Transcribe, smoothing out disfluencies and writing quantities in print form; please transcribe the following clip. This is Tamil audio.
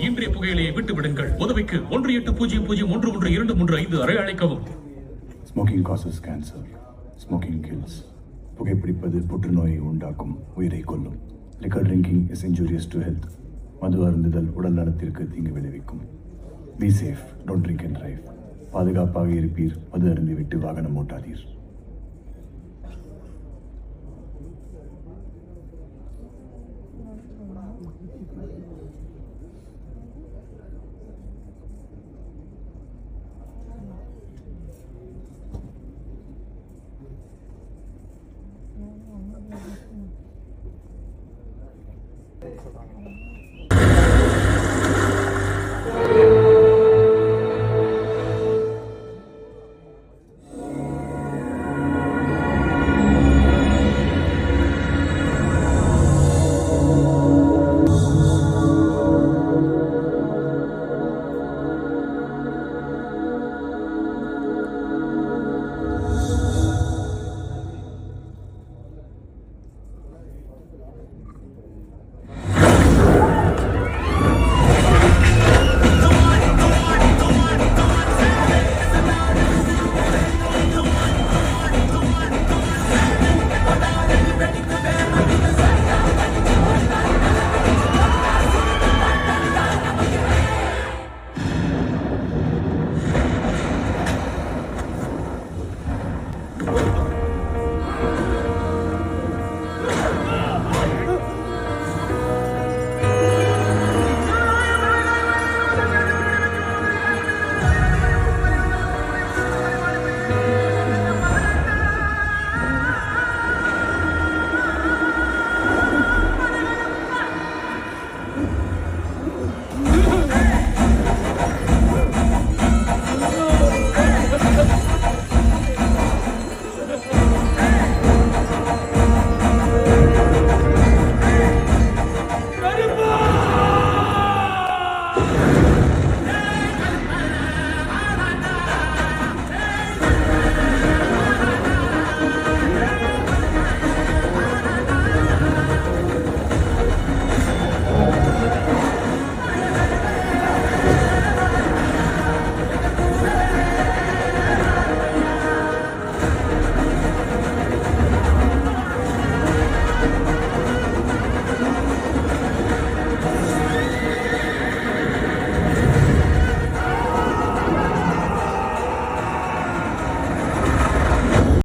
இன்றைய புகையிலையை விட்டு விடுங்கள். உதவிக்கு 1800-112-35 அறை அழைக்கவும். Smoking causes cancer. Smoking kills. புகைப்பிடிப்பது புற்றுநோயை உண்டாக்கும், உயிரை கொல்லும். Liquor drinking is injurious to health. மது அருந்துதல் உடல் நலத்திற்கு தீங்கு விளைவிக்கும். Be safe. Don't drink and drive. பாதுகாப்பாக இருப்பீர். மது அருந்திவிட்டு வாகனம் ஓட்டாதீர்.